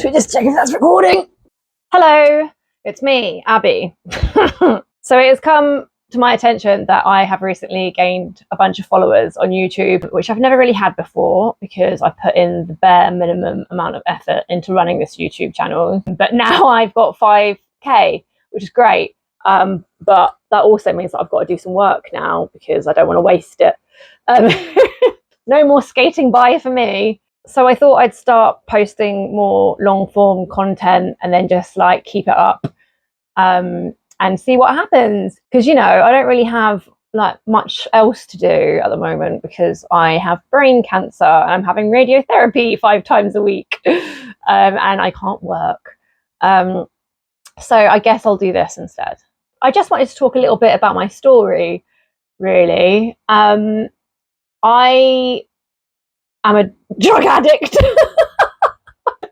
Should we just check if that's recording? Hello, it's me, Abby. So it has come to my attention that I have recently gained a bunch of followers on YouTube, which I've never really had before because I put in the bare minimum amount of effort into running this YouTube channel. But now I've got 5k, which is great. But that also means that I've got to do some work now because I don't want to waste it. No more skating by for me. So I thought I'd start posting more long form content and then just like keep it up and see what happens. Because, you know, I don't really have like much else to do at the moment because I have brain cancer and I'm having radiotherapy 5 times a week and I can't work. So I guess I'll do this instead. I just wanted to talk a little bit about my story, really. I am a drug addict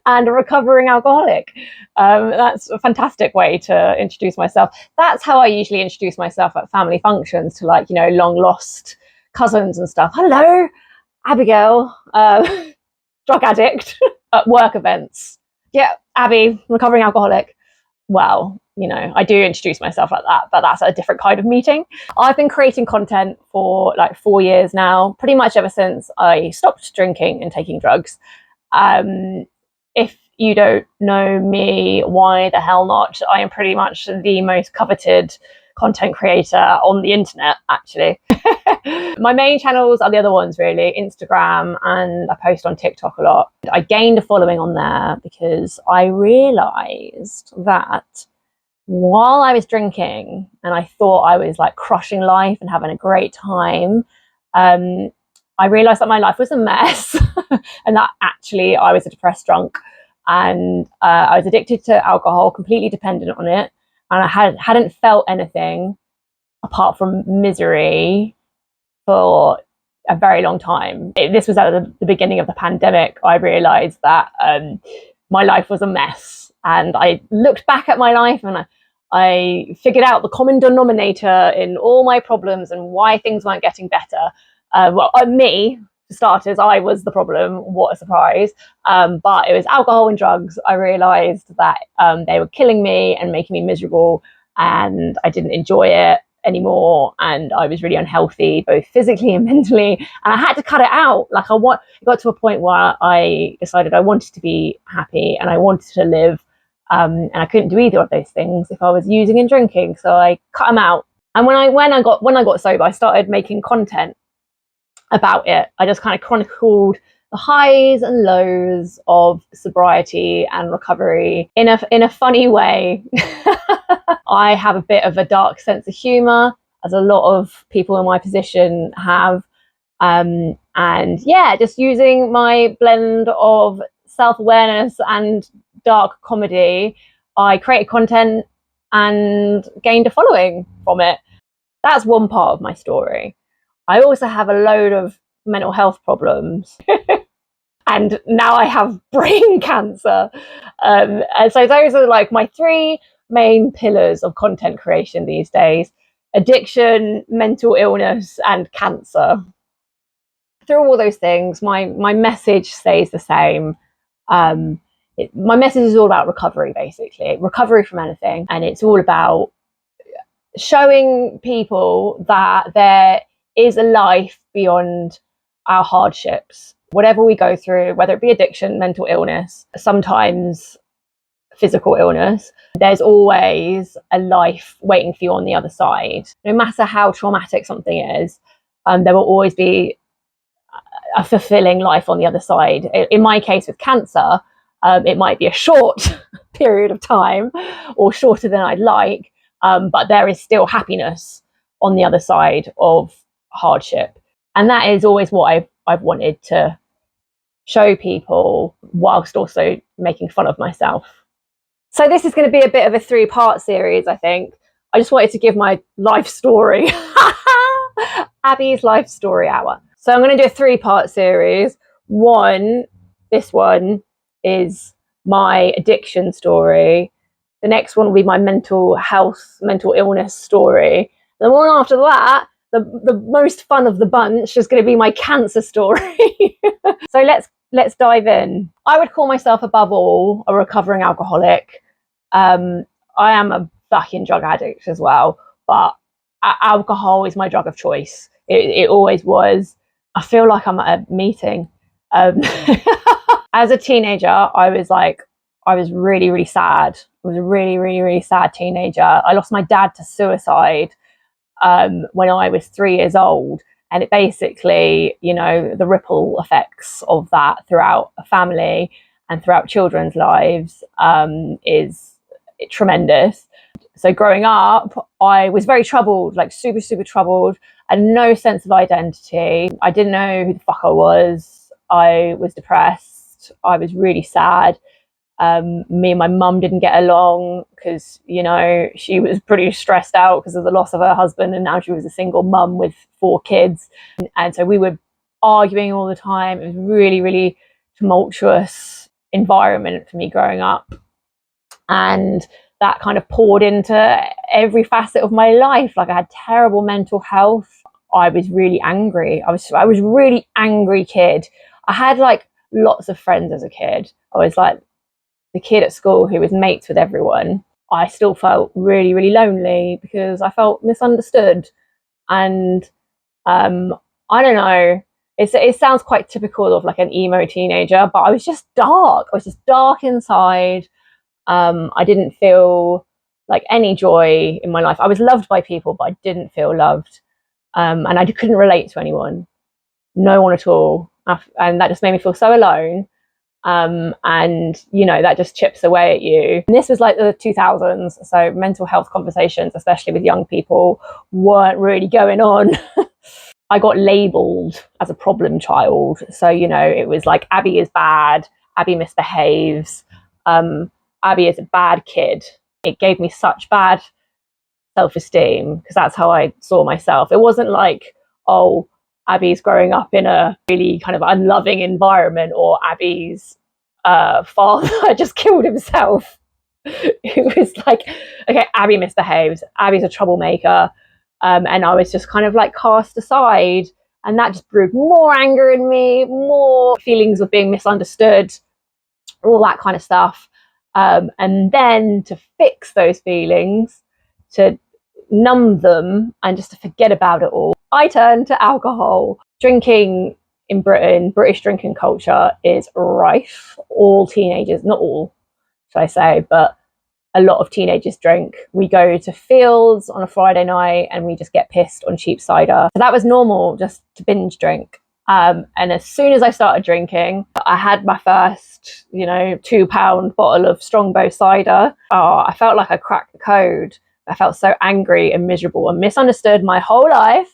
and a recovering alcoholic. That's a fantastic way to introduce myself. That's how I usually introduce myself at family functions to, like, you know, long lost cousins and stuff. Hello, Abigail, drug addict. At work events. Yeah, Abby, recovering alcoholic. Well, you know, I do introduce myself like that, but that's a different kind of meeting. I've been creating content for like 4 years now, pretty much ever since I stopped drinking and taking drugs. If you don't know me, why the hell not? I am pretty much the most coveted content creator on the internet, actually. My main channels are the other ones, really, Instagram, and I post on TikTok a lot. I gained a following on there because I realised that while I was drinking and I thought I was like crushing life and having a great time, I realised that my life was a mess and that actually I was a depressed drunk and I was addicted to alcohol, completely dependent on it, and I hadn't felt anything apart from misery for a very long time. This was at the beginning of the pandemic. I realised that my life was a mess, and I looked back at my life and I figured out the common denominator in all my problems and why things weren't getting better. Me, for starters, I was the problem. What a surprise. But it was alcohol and drugs. I realised that they were killing me and making me miserable, and I didn't enjoy it anymore, and I was really unhealthy both physically and mentally, and I had to cut it out. Like, it got to a point where I decided I wanted to be happy and I wanted to live, and I couldn't do either of those things if I was using and drinking, so I cut them out. And when I got sober, I started making content about it. I just kind of chronicled the highs and lows of sobriety and recovery in a funny way. I have a bit of a dark sense of humour, as a lot of people in my position have. And yeah, just using my blend of self-awareness and dark comedy, I created content and gained a following from it. That's one part of my story. I also have a load of mental health problems. And now I have brain cancer. And so those are like my 3 main pillars of content creation these days: addiction, mental illness, and cancer. Through all those things, my message stays the same. My message is all about recovery, basically. Recovery from anything. And it's all about showing people that there is a life beyond our hardships. Whatever we go through, whether it be addiction, mental illness, sometimes physical illness, there's always a life waiting for you on the other side. No matter how traumatic something is, there will always be a fulfilling life on the other side. In my case with cancer, it might be a short period of time or shorter than I'd like, but there is still happiness on the other side of hardship. And that is always what I've wanted to show people, whilst also making fun of myself. So this is going to be a bit of a 3-part series, I think. I just wanted to give my life story. Abby's life story hour. So I'm going to do a 3-part series. This one is my addiction story. The next one will be my mental illness story. The one after that, the most fun of the bunch, is going to be my cancer story. So let's let's dive in. I would call myself above all a recovering alcoholic. I am a fucking drug addict as well, but alcohol is my drug of choice. It always was. I feel like I'm at a meeting. As a teenager, I was really, really sad. I was a really, really, really sad teenager. I lost my dad to suicide when I was 3 years old. And it basically, you know, the ripple effects of that throughout a family and throughout children's lives is tremendous. So growing up, I was very troubled, like super, super troubled. I had no sense of identity. I didn't know who the fuck I was. I was depressed. I was really sad. Me and my mum didn't get along because, you know, she was pretty stressed out because of the loss of her husband, and now she was a single mum with 4 kids. And so we were arguing all the time. It was really, really tumultuous environment for me growing up. And that kind of poured into every facet of my life. Like, I had terrible mental health. I was really angry. I was really angry kid. I had like lots of friends as a kid. I was like the kid at school who was mates with everyone. I still felt really, really lonely because I felt misunderstood. And I don't know, it sounds quite typical of like an emo teenager, but I was just dark. I was just dark inside. I didn't feel like any joy in my life. I was loved by people, but I didn't feel loved. And I couldn't relate to anyone, no one at all. And that just made me feel so alone. And, you know, that just chips away at you. And this was like the 2000s. So mental health conversations, especially with young people, weren't really going on. I got labelled as a problem child. So, you know, it was like, Abby is bad, Abby misbehaves, Abby is a bad kid. It gave me such bad self-esteem because that's how I saw myself. It wasn't like, oh, Abby's growing up in a really kind of unloving environment, or Abby's father just killed himself. It was like, okay, Abby misbehaves, Abby's a troublemaker. And I was just kind of like cast aside. And that just brewed more anger in me, more feelings of being misunderstood, all that kind of stuff. And then to fix those feelings, to numb them and just to forget about it all, I turned to alcohol. Drinking in Britain, British drinking culture is rife. All teenagers, not all, should I say, but a lot of teenagers drink. We go to Fields on a Friday night and we just get pissed on cheap cider. So that was normal, just to binge drink. And as soon as I started drinking, I had my first, you know, £2 bottle of Strongbow cider. Oh, I felt like I cracked the code. I felt so angry and miserable and misunderstood my whole life.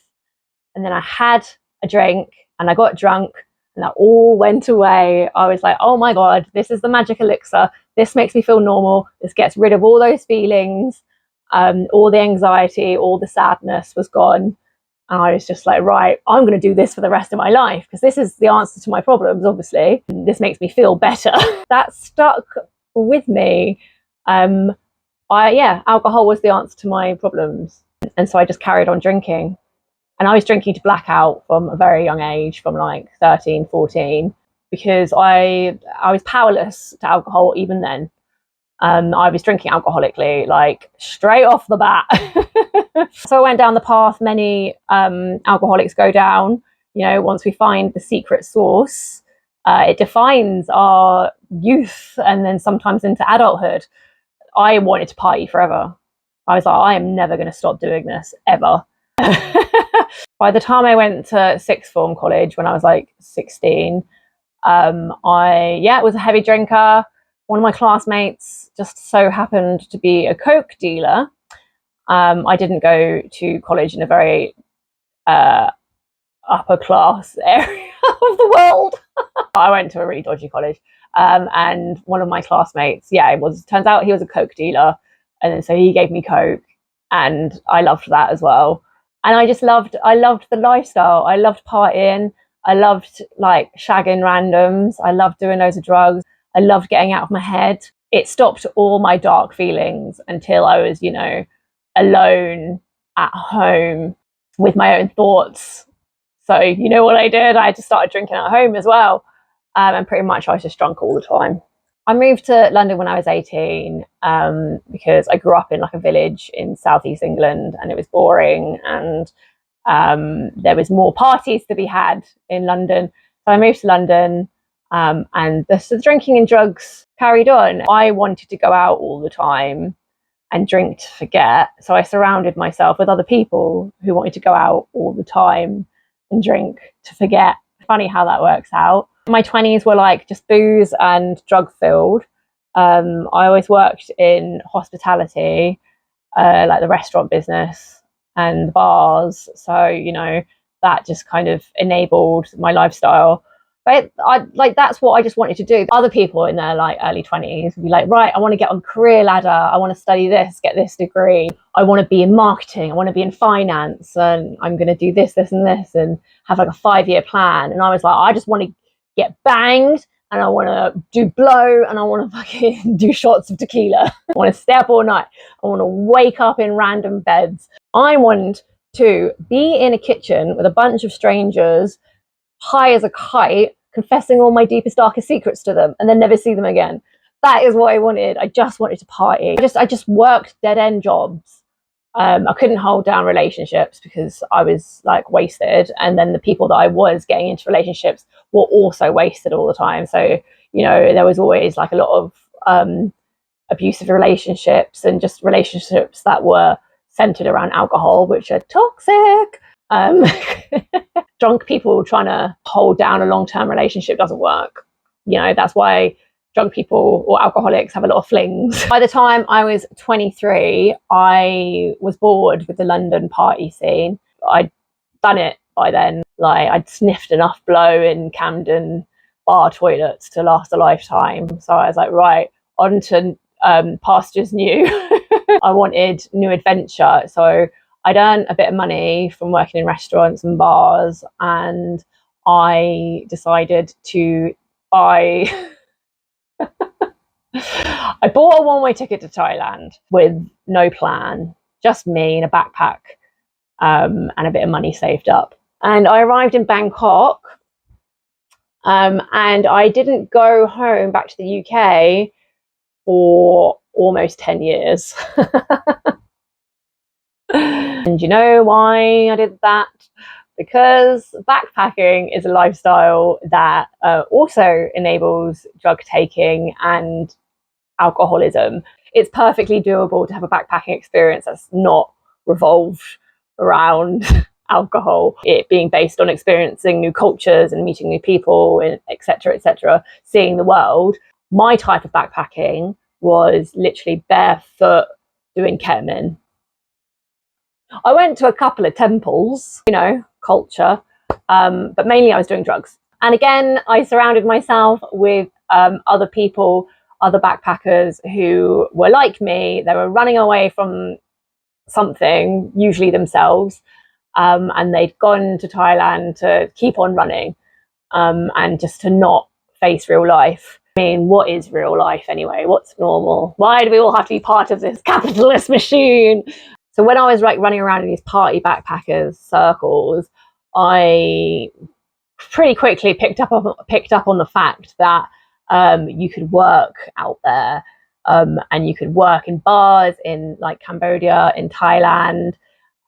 And then I had a drink and I got drunk and that all went away. I was like, oh my God, this is the magic elixir. This makes me feel normal. This gets rid of all those feelings. All the anxiety, all the sadness was gone. And I was just like, right, I'm going to do this for the rest of my life because this is the answer to my problems, obviously. This makes me feel better. That stuck with me. Alcohol was the answer to my problems. And so I just carried on drinking. And I was drinking to blackout from a very young age, from like 13, 14, because I was powerless to alcohol even then. I was drinking alcoholically, like straight off the bat. So I went down the path many alcoholics go down. You know, once we find the secret source, it defines our youth and then sometimes into adulthood. I wanted to party forever. I was like, I am never going to stop doing this, ever. By the time I went to sixth form college, when I was like 16, I was a heavy drinker. One of my classmates just so happened to be a coke dealer. I didn't go to college in a very upper class area of the world. I went to a really dodgy college. And one of my classmates, turns out he was a coke dealer. And then so he gave me coke and I loved that as well. And I loved the lifestyle. I loved partying. I loved like shagging randoms. I loved doing loads of drugs. I loved getting out of my head. It stopped all my dark feelings until I was, you know, alone at home with my own thoughts. So you know what I did? I just started drinking at home as well. and pretty much I was just drunk all the time. I moved to London when I was 18 because I grew up in like a village in southeast England, and it was boring, and there was more parties to be had in London. So I moved to London, and the drinking and drugs carried on. I wanted to go out all the time and drink to forget. So I surrounded myself with other people who wanted to go out all the time and drink to forget. Funny how that works out. My 20s were like just booze and drug filled. I always worked in hospitality, like the restaurant business and bars. So, you know, that just kind of enabled my lifestyle. But that's what I just wanted to do. Other people in their like early 20s would be like, right, I want to get on the career ladder. I want to study this, get this degree. I want to be in marketing. I want to be in finance, and I'm going to do this, this, and this, and have like a 5-year plan. And I was like, I just want to get banged, and I want to do blow, and I want to fucking do shots of tequila. I want to stay up all night. I want to wake up in random beds. I want to be in a kitchen with a bunch of strangers, high as a kite, confessing all my deepest, darkest secrets to them, and then never see them again. That is what I wanted. I just wanted to party. I just worked dead end jobs. I couldn't hold down relationships because I was like wasted, and then the people that I was getting into relationships were also wasted all the time. So, you know, there was always like a lot of abusive relationships, and just relationships that were centered around alcohol, which are toxic. Drunk people trying to hold down a long-term relationship doesn't work. You know, that's why drunk people or alcoholics have a lot of flings. By the time I was 23, I was bored with the London party scene. I'd done it by then. Like, I'd sniffed enough blow in Camden bar toilets to last a lifetime. So I was like, right, on to pastures new. I wanted new adventure. So I'd earned a bit of money from working in restaurants and bars, and I decided to buy I bought a one-way ticket to Thailand with no plan, just me in a backpack, and a bit of money saved up. And I arrived in Bangkok, and I didn't go home back to the UK for almost 10 years. And you know why I did that? Because backpacking is a lifestyle that also enables drug taking and alcoholism. It's perfectly doable to have a backpacking experience that's not revolved around alcohol, it being based on experiencing new cultures and meeting new people, and etc., seeing the world. My type of backpacking was literally barefoot doing ketamine. I went to a couple of temples, you know, culture, but mainly I was doing drugs. And again, I surrounded myself with other people, other backpackers who were like me. They were running away from something, usually themselves, and they'd gone to Thailand to keep on running, and just to not face real life. I mean, what is real life anyway? What's normal? Why do we all have to be part of this capitalist machine? So when I was like running around in these party backpackers circles, I pretty quickly picked up on the fact that you could work out there, and you could work in bars in like Cambodia, in Thailand,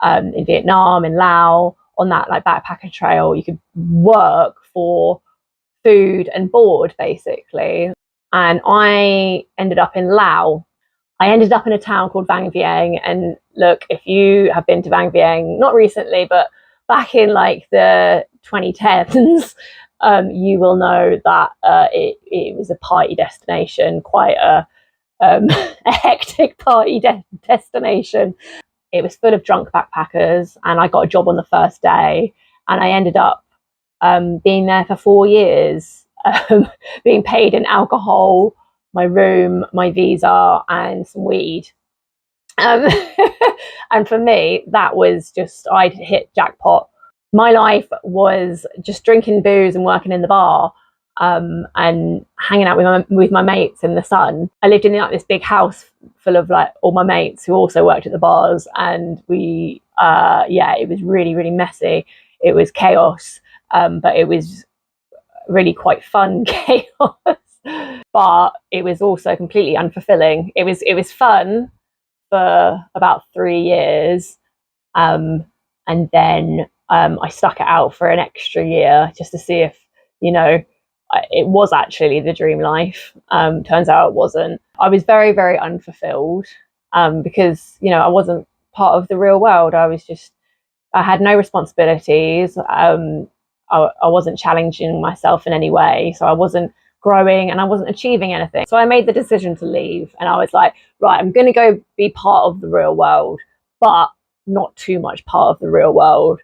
in Vietnam, in Laos, on that like backpacker trail. You could work for food and board basically. And I ended up in Laos. I ended up in a town called Vang Vieng, and look, if you have been to Vang Vieng, not recently, but back in like the 2010s, you will know that it was a party destination, quite a hectic party destination. It was full of drunk backpackers, and I got a job on the first day, and I ended up being there for 4 years, being paid in alcohol, my room, my visa, and some weed. And for me, that was just, I'd hit jackpot. My life was just drinking booze and working in the bar, and hanging out with my mates in the sun. I lived in like this big house full of like all my mates who also worked at the bars, and we, it was really, really messy. It was chaos, but it was really quite fun chaos. But it was also completely unfulfilling. It was fun for about 3 years, and then I stuck it out for an extra year just to see if, you know, it was actually the dream life. Turns out it wasn't. I was very, very unfulfilled, because, you know, I wasn't part of the real world. I had no responsibilities. I wasn't challenging myself in any way. So I wasn't growing and I wasn't achieving anything. So I made the decision to leave, and I was like, right, I'm going to go be part of the real world, but not too much part of the real world.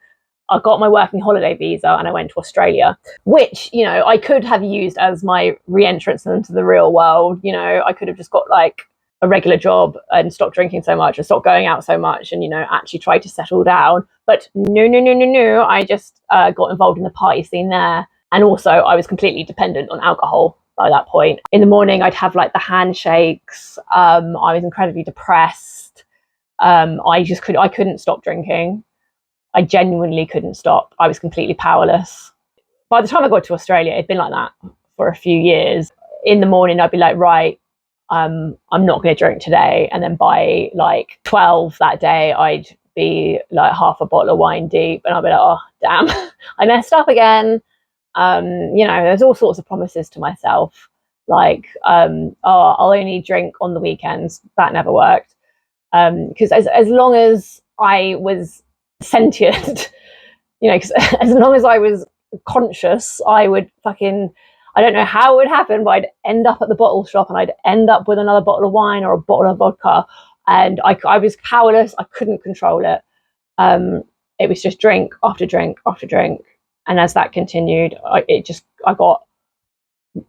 I got my working holiday visa and I went to Australia, which, you know, I could have used as my re-entrance into the real world. You know, I could have just got like a regular job and stopped drinking so much and stopped going out so much and, you know, actually tried to settle down. But no. I just got involved in the party scene there. And also I was completely dependent on alcohol by that point. In the morning, I'd have like the handshakes. I was incredibly depressed. I couldn't stop drinking. I genuinely couldn't stop. I was completely powerless. By the time I got to Australia, it'd been like that for a few years. In the morning, I'd be like, right, I'm not going to drink today. And then by like 12 that day, I'd be like half a bottle of wine deep. And I'd be like, oh, damn, I messed up again. You know, there's all sorts of promises to myself. Like, oh, I'll only drink on the weekends. That never worked. Because as long as I was sentient, you know, because as long as I was conscious, I would I don't know how it would happen, but I'd end up at the bottle shop and I'd end up with another bottle of wine or a bottle of vodka, and I was powerless. I couldn't control it. It was just drink after drink after drink, and as that continued, I got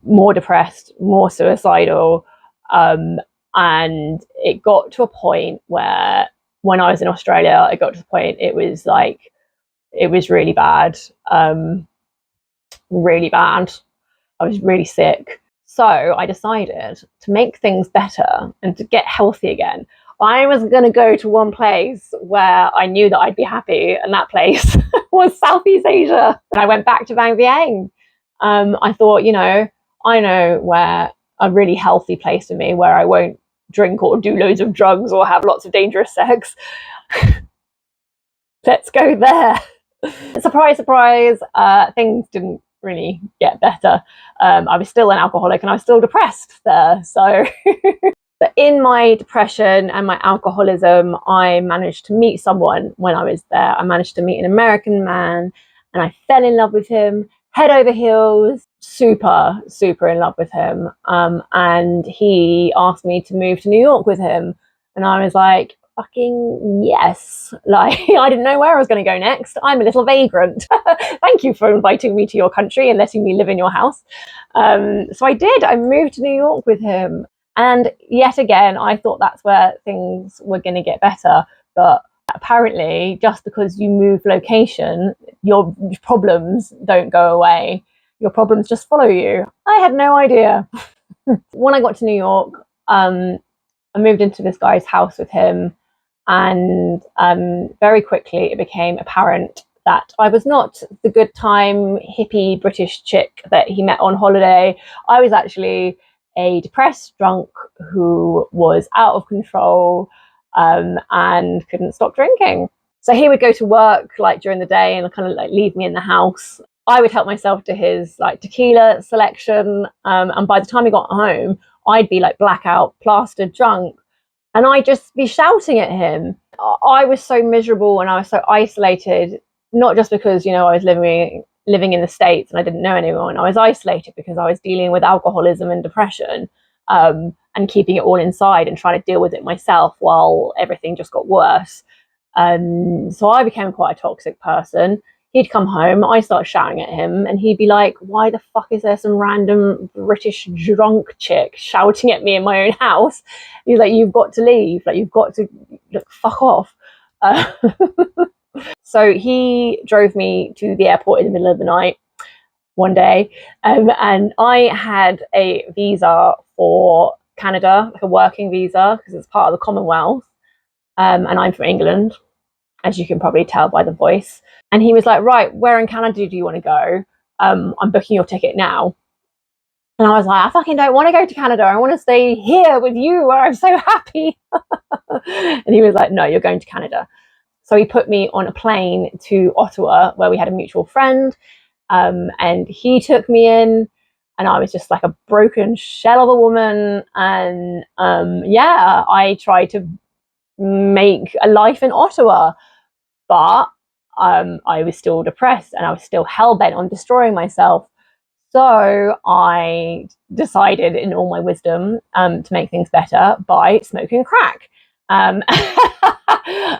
more depressed, more suicidal, and it got to a point where, when I was in Australia, it got to the point it was really bad, really bad. I was really sick. So I decided to make things better and to get healthy again. I was going to go to one place where I knew that I'd be happy, and that place was Southeast Asia. And I went back to Bang Vieng. I thought, you know, I know where a really healthy place for me, where I won't drink or do loads of drugs or have lots of dangerous sex. Let's go there. Surprise, surprise, things didn't really get better. I was still an alcoholic and I was still depressed there. So, but in my depression and my alcoholism, I managed to meet someone when I was there. I managed to meet an American man and I fell in love with him, head over heels, super, super in love with him. And he asked me to move to New York with him. And I was like, fucking yes. Like, I didn't know where I was going to go next. I'm a little vagrant. Thank you for inviting me to your country and letting me live in your house. So I did. I moved to New York with him. And yet again, I thought that's where things were going to get better. But apparently, just because you move location, your problems don't go away. Your problems just follow you. I had no idea. When I got to New York, I moved into this guy's house with him. And very quickly it became apparent that I was not the good time hippie British chick that he met on holiday. I was actually a depressed drunk who was out of control, and couldn't stop drinking. So he would go to work like during the day and kind of like leave me in the house. I would help myself to his like tequila selection, and by the time he got home, I'd be like blackout, plastered drunk. And I'd just be shouting at him. I was so miserable and I was so isolated, not just because, you know, I was living in the States and I didn't know anyone. I was isolated because I was dealing with alcoholism and depression, and keeping it all inside and trying to deal with it myself while everything just got worse. So I became quite a toxic person. He'd come home, I started shouting at him, and he'd be like, why the fuck is there some random British drunk chick shouting at me in my own house? He's like, you've got to leave. Like, you've got to fuck off. So he drove me to the airport in the middle of the night one day, and I had a visa for Canada, like a working visa, because it's part of the Commonwealth, and I'm from England, as you can probably tell by the voice. And he was like, right, where in Canada do you want to go? I'm booking your ticket now. And I was like, I fucking don't want to go to Canada. I want to stay here with you where I'm so happy. And he was like, no, you're going to Canada. So he put me on a plane to Ottawa, where we had a mutual friend. And he took me in, and I was just like a broken shell of a woman. And yeah, I tried to make a life in Ottawa, but I was still depressed and I was still hell-bent on destroying myself. So I decided, in all my wisdom, to make things better by smoking crack.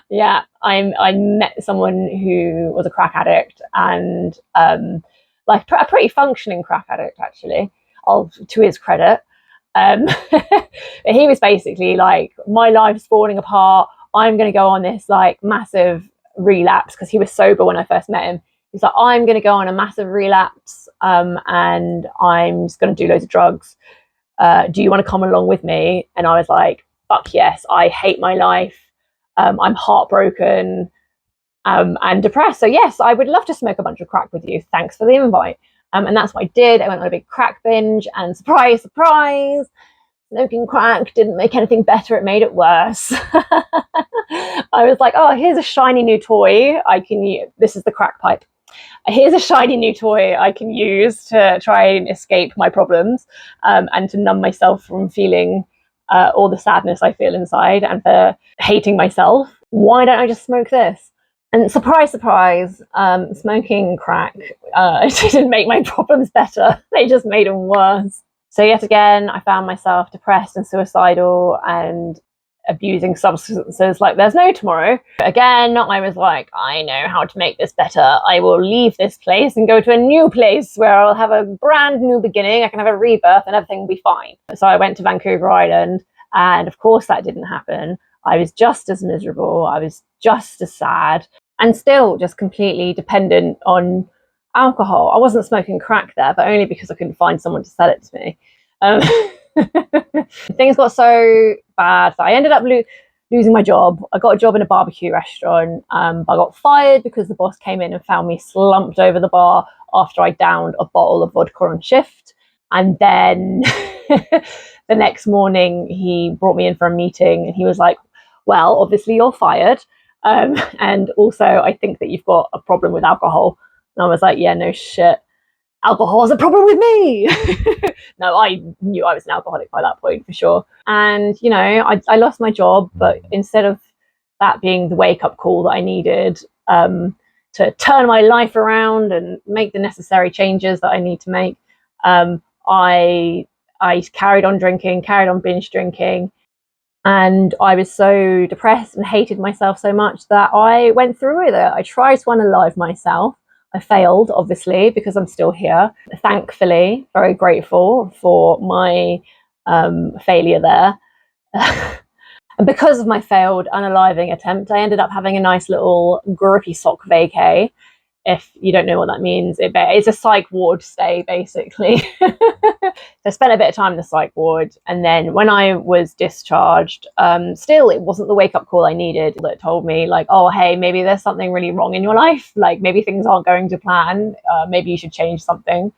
Yeah, I met someone who was a crack addict, and like a pretty functioning crack addict, actually. To his credit, he was basically like, my life's falling apart. I'm going to go on this like massive relapse, because he was sober when I first met him. He's like, I'm going to go on a massive relapse, and I'm just going to do loads of drugs. Do you want to come along with me? And I was like, fuck yes, I hate my life. I'm heartbroken and depressed. So yes, I would love to smoke a bunch of crack with you. Thanks for the invite. And that's what I did. I went on a big crack binge, and surprise, surprise, smoking crack didn't make anything better. It made it worse. I was like, oh, here's a shiny new toy I can use. This is the crack pipe. Here's a shiny new toy I can use to try and escape my problems, and to numb myself from feeling all the sadness I feel inside and for hating myself. Why don't I just smoke this? And surprise, surprise, smoking crack didn't make my problems better. They just made them worse. So yet again, I found myself depressed and suicidal and abusing substances like there's no tomorrow. Again, I was like, I know how to make this better. I will leave this place and go to a new place where I'll have a brand new beginning. I can have a rebirth and everything will be fine. So I went to Vancouver Island, and of course that didn't happen. I was just as miserable. I was just as sad, and still just completely dependent on alcohol. I wasn't smoking crack there, but only because I couldn't find someone to sell it to me. Things got so bad that I ended up losing my job. I got a job in a barbecue restaurant. I got fired because the boss came in and found me slumped over the bar after I downed a bottle of vodka on shift. And then the next morning, he brought me in for a meeting, and he was like, well, obviously you're fired. And also, I think that you've got a problem with alcohol. And I was like, yeah, no shit. Alcohol is a problem with me. No, I knew I was an alcoholic by that point for sure. And, you know, I lost my job, but instead of that being the wake-up call that I needed to turn my life around and make the necessary changes that I need to make, I carried on drinking, carried on binge drinking. And I was so depressed and hated myself so much that I went through with it. I tried to unalive myself. I failed, obviously, because I'm still here. Thankfully, very grateful for my failure there. And because of my failed unaliving attempt, I ended up having a nice little grippy sock vacay. If you don't know what that means, it's a psych ward stay, basically. So I spent a bit of time in the psych ward. And then when I was discharged, still, it wasn't the wake-up call I needed that told me, like, oh, hey, maybe there's something really wrong in your life. Like, maybe things aren't going to plan. Maybe you should change something.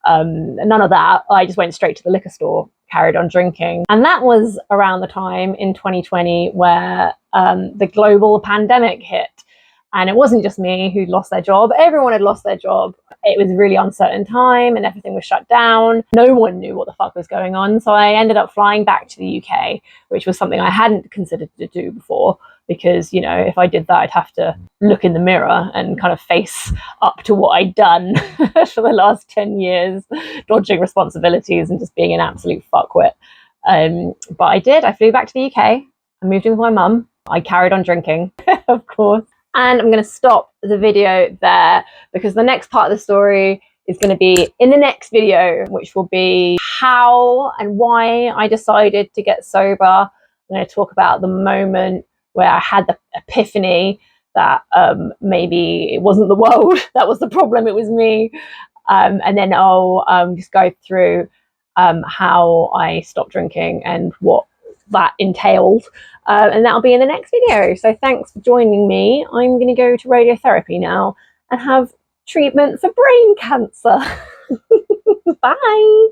None of that. I just went straight to the liquor store, carried on drinking. And that was around the time in 2020 where the global pandemic hit. And it wasn't just me who'd lost their job. Everyone had lost their job. It was a really uncertain time and everything was shut down. No one knew what the fuck was going on. So I ended up flying back to the UK, which was something I hadn't considered to do before. Because, you know, if I did that, I'd have to look in the mirror and kind of face up to what I'd done for the last 10 years, dodging responsibilities and just being an absolute fuckwit. But I did. I flew back to the UK. I moved in with my mum. I carried on drinking, of course. And I'm going to stop the video there because the next part of the story is going to be in the next video, which will be how and why I decided to get sober. I'm going to talk about the moment where I had the epiphany that maybe it wasn't the world that was the problem, it was me. And then I'll just go through how I stopped drinking and what that entailed. And that'll be in the next video. So thanks for joining me. I'm going to go to radiotherapy now and have treatment for brain cancer. Bye.